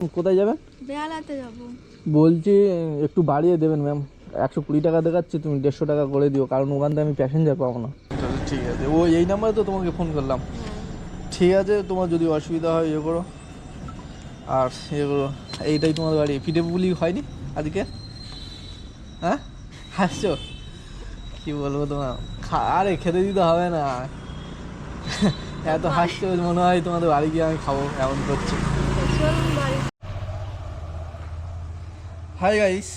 কোথায় যাবেন? বেহালাতে যাব। বলছি একটু বাড়িয়ে দেবেন ম্যাম। 120 টাকা দেখাচ্ছে, তুমি 150 টাকা করে দিও, কারণ ওখান থেকে আমি প্যাসেঞ্জার পাবো না। ঠিক আছে, ও এই নাম্বারে তো তোমাকে ফোন করলাম। ঠিক আছে, তোমার যদি অসুবিধা হয় ইয়ে করো। আর ইয়ে করো, এইটাই তোমার গাড়ি। পিঠেপুলি হয়নি আজকে? হ্যাঁ, হাসছো? কী বলবো তোমার, আরে খেতে দিতে হবে না। এত হাসছো, মনে হয় তোমাদের বাড়ি গিয়ে আমি খাবো এমন করছি। হাই গাইস,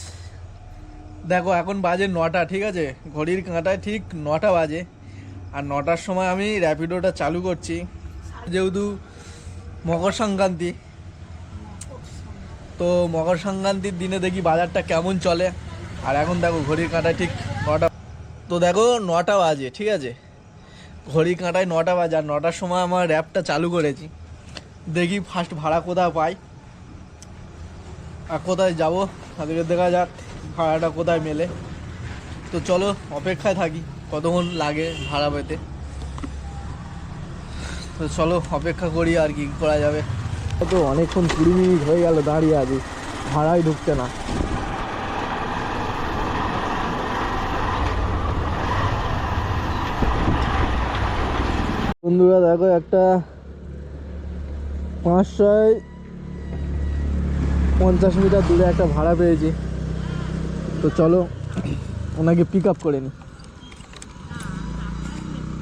দেখো এখন বাজে 9টা, ঠিক আছে? ঘড়ির কাঁটায় ঠিক 9টা বাজে। আর 9টার সময় আমি র্যাপিডোটা চালু করছি, যেহেতু মকর সংক্রান্তি। তো মকর সংক্রান্তির দিনে দেখি বাজারটা কেমন চলে। আর এখন দেখো ঘড়ির কাঁটায় ঠিক 9টা। তো দেখো 9টা বাজে, ঠিক আছে? ঘড়ির কাঁটায় 9টা বাজে, আর 9টার সময় আমার র্যাপটা চালু করেছি। দেখি ফার্স্ট ভাড়া কোথায় পাই আর কোথায় যাবো, তাদেরকে দেখা যাক ভাড়াটা কোথায় মেলে। তো চলো অপেক্ষায় থাকি কতক্ষণ লাগে ভাড়া পেতে। তো চলো অপেক্ষা করি, আর কি করা যাবে। তো অনেকক্ষণ 20 মিনিট হয়ে গেল দাঁড়িয়ে আছি, ভাড়াই ঢুকছে না। বন্ধুরা দেখো, একটা 550 মিটার দূরে একটা ভাড়া পেয়েছি। তো চলো ওনাকে পিক আপ করে নিই।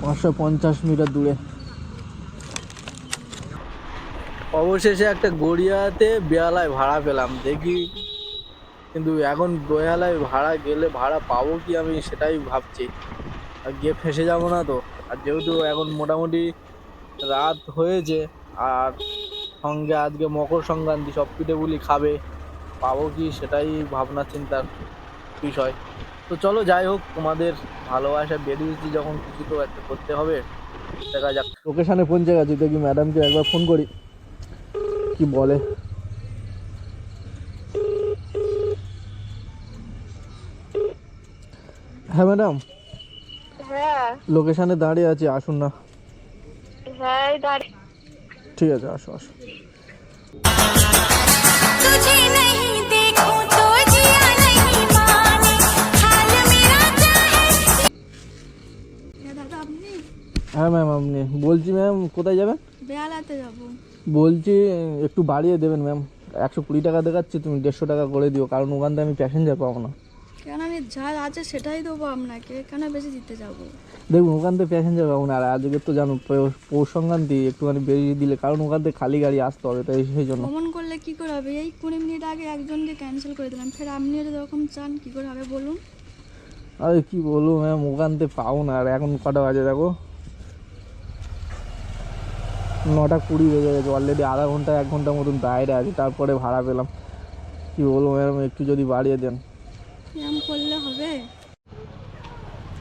550 মিটার দূরে অবশেষে একটা গড়িয়াতে বেহালায় ভাড়া পেলাম। দেখি, কিন্তু এখন বেহালায় ভাড়া গেলে ভাড়া পাবো কি আমি সেটাই ভাবছি। আর গিয়ে ফেঁসে যাবো না তো? আর যেহেতু এখন মোটামুটি রাত হয়েছে, আর সঙ্গে আজকে মকর সংক্রান্তি, সব পিঠেপুলি খাবে, পাবো কি সেটাই ভাবনা চিন্তার বিষয়। তো চলো যাই হোক, তোমাদের ভালোবাসায় বেরিয়েছি যখন, কিছু তো একটা করতে হবে। দেখা যাক। লোকেশানে পৌঁছে গেছি, দেখি ম্যাডামকে একবার ফোন করি কি বলে। হ্যাঁ ম্যাডাম, হ্যাঁ লোকেশানে দাঁড়িয়ে আছি, আসুন না। হ্যাঁ দাঁড়িয়ে। ঠিক আছে, আসো আসো। तुझे नहीं देखूं तो जिया नहीं माने हाल मेरा क्या है। দাদা আপনি? হ্যাঁ ম্যাম আপনি? বলছি ম্যাম কোথায় যাবেন? বেহালাতে যাব। বলছি একটু বাড়িয়ে দেবেন ম্যাম। 120 টাকা দেখাচ্ছে, তুমি 150 টাকা করে দিও, কারণ ওখান থেকে আমি প্যাসেঞ্জার পাবো না। কেন, আমি যা আছে সেটাই দেবো আপনাকে, কেন বেশি দিতে যাব? দেখুন ওখান থেকে প্যাসেঞ্জার পাবো না, আর আজকে তো জানো পৌষ সংক্রান্তি, একটুখানি বেরিয়ে দিলে, কারণ ওখান থেকে খালি গাড়ি আসতে হবে, তাই সেই জন্য। ভ্রমণ করলে কি করে হবে? এই 20 মিনিট আগে একজনকে ক্যান্সেল করে দিলাম, ফের আপনিও যদি এরকম চান কি করে হবে বলুন? আরে কি বলবো ম্যাম, ওখান থেকে পাবো না। আর এখন কটা বাজে দেখো, 9টা 20 বেজে গেছে। অলরেডি আধা ঘন্টা 1 ঘন্টার মতন বাইরে আছি, তারপরে ভাড়া পেলাম। কি বলবো ম্যাম, একটু যদি বাড়িয়ে দেন। এরকম করলে হবে?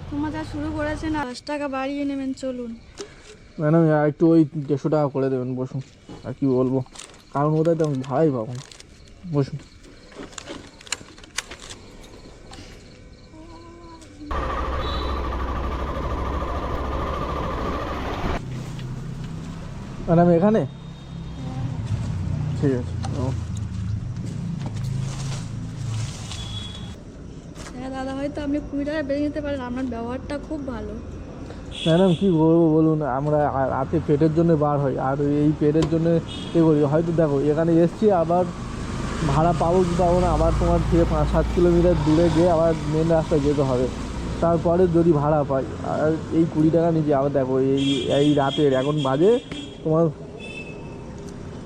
তোমার যা শুরু করেছেন, 10 টাকা বাড়িয়ে নেবেন, চলুন। ম্যাডাম একটু ওই 150 টাকা করে দেবেন, বসুন। আর কি বলবো, কারণ ওটাই তো আমি ভাড়াই পাবো না। বসুন। ম্যাডাম এখানে? ঠিক আছে। হ্যাঁ দাদা, হয়তো আপনি 20 টাকা বেড়ে নিতে পারেন, আপনার ব্যবহারটা খুব ভালো। ম্যাডাম কী বলবো বলুন, আমরা রাতে পেটের জন্য বার হই, আর এই পেটের জন্য এ করি। হয়তো দেখো এখানে এসছি, আবার ভাড়া পাবো কি পাবো না, আবার তোমার থেকে 5-7 কিলোমিটার দূরে গিয়ে আবার মেন রাস্তায় যেতে হবে, তারপরে যদি ভাড়া পাই। আর এই 20 টাকা নিচে আবার দেখো, এই রাতের এখন বাজে তোমার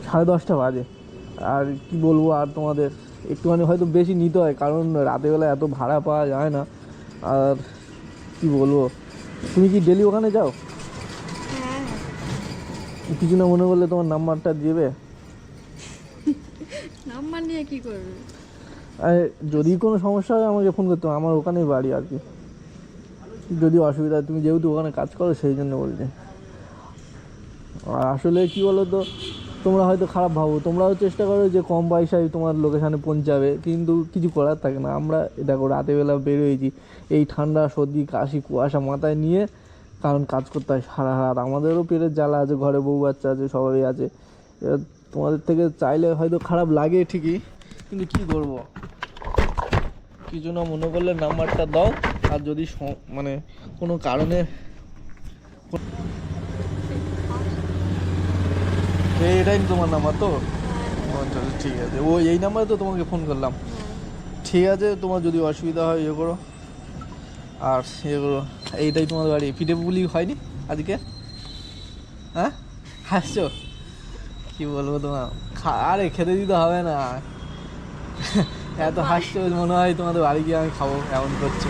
10:30 বাজে। আর কি বলবো, আর তোমাদের একটুখানি হয়তো বেশি নিতে হয়, কারণ রাতেরবেলা এত ভাড়া পাওয়া যায় না। আর কি বলবো, তুমি কি ডেলি ওখানে যাও? হ্যাঁ। কিছু না মনে করলে তোমার নাম্বারটা দেবে। নাম্বার নিয়ে কি করবে? আর যদি কোনো সমস্যা হয় আমাকে ফোন করতে হবে, আমার ওখানেই বাড়ি আর কি। যদি অসুবিধা হয়, তুমি যেহেতু ওখানে কাজ করো সেই জন্য বলছি। আর আসলে কি বলো তো, তোমরা হয়তো খারাপ ভাবো, তোমরাও চেষ্টা করো যে কম পয়সায় তোমার লোকেশানে পৌঁছাবে, কিন্তু কিছু করার থাকে না। আমরা দেখো রাতেরবেলা বেরোয়েছি, এই ঠান্ডা সর্দি কাশি কুয়াশা মাথায় নিয়ে, কারণ কাজ করতে হয় সারা রাত। আমাদেরও পেটের জ্বালা আছে, ঘরে বউ বাচ্চা আছে, সবাই আছে। তোমাদের থেকে চাইলে হয়তো খারাপ লাগে ঠিকই, কিন্তু কি করব, কিছু না মনে করলে নাম্বারটা দাও। আর যদি মানে কোনো কারণে এটাই তোমার নাম্বার তো? আচ্ছা ঠিক আছে, ও এই নাম্বারে তো তোমাকে ফোন করলাম। ঠিক আছে, তোমার যদি অসুবিধা হয় ইয়ে করো, আর ইয়ে করো। এইটাই তোমার বাড়ি? পিঠে পুলি হয়নি আজকে? হ্যাঁ হাসছো, কি বলবো তোমার, আরে খেতে দিতে হবে না, এত হাসছো মনে হয় তোমাদের বাড়ি গিয়ে আমি খাবো এমন করছো।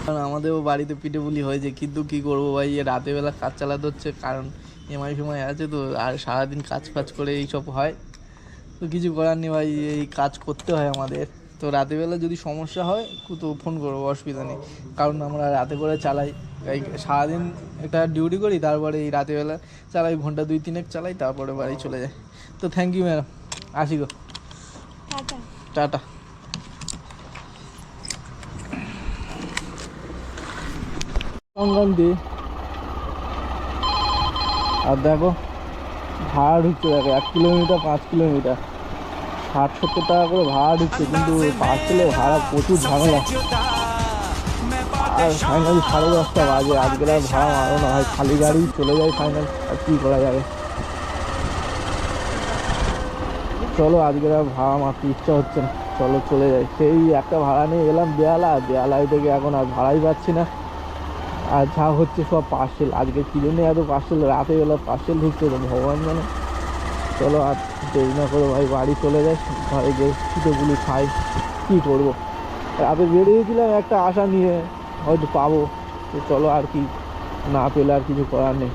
কারণ আমাদেরও বাড়িতে পিঠে পুলি হয়েছে, কিন্তু কি করবো ভাই, রাতে বেলা কাজ চালাতে হচ্ছে, কারণ এমআই ফেমাই আছে তো, আর সারাদিন কাজ ফাজ করে এইসব হয়, তো কিছু করার নেই ভাই, এই কাজ করতে হয় আমাদের। তো রাতেবেলা যদি সমস্যা হয় তো ফোন করবো, অসুবিধা নেই, কারণ আমরা রাতে করে চালাই, এই সারাদিন একটা ডিউটি করি, তারপরে এই রাতেবেলা চালাই, ঘন্টা 2-3 চালাই, তারপরে বাড়ি চলে যায়। তো থ্যাংক ইউ ম্যাডাম, আসি গো, টাটা। সংক্রান্তি আর দেখো ভাড়া ঢুকছে, দেখো 1 কিলোমিটার 5 কিলোমিটার 60-70 টাকা করে ভাড়া ঢুকছে, কিন্তু পার্সেলে ভাড়া প্রচুর ঝামেলা। আর ফাইনাল 10:30 বাজে, আজকের আর ভাড়া মারো না হয়, খালি গাড়ি চলে যায় ফাইনাল, আর কী করা যাবে। চলো আজকের আর ভাড়া মারতে ইচ্ছা হচ্ছে না, চলো চলে যাই। সেই একটা ভাড়া নিয়ে এলাম বেহালাই থেকে, এখন আর ভাড়াই পাচ্ছি না, আর যা হচ্ছে সব পার্সেল। আজকে কী জন্য এত পার্সেল, রাতে বেলা পার্সেল ঢুকছে তো ভগবান জানে। চলো আর দেরি না করো ভাই, বাড়ি চলে যাই, ঘরে গিয়ে পিঠেগুলি খাই, কী করবো। রাতে বেরিয়েছিলাম একটা আশা নিয়ে হয়তো পাবো, তো চলো আর কি, না পেলে আর কিছু করার নেই।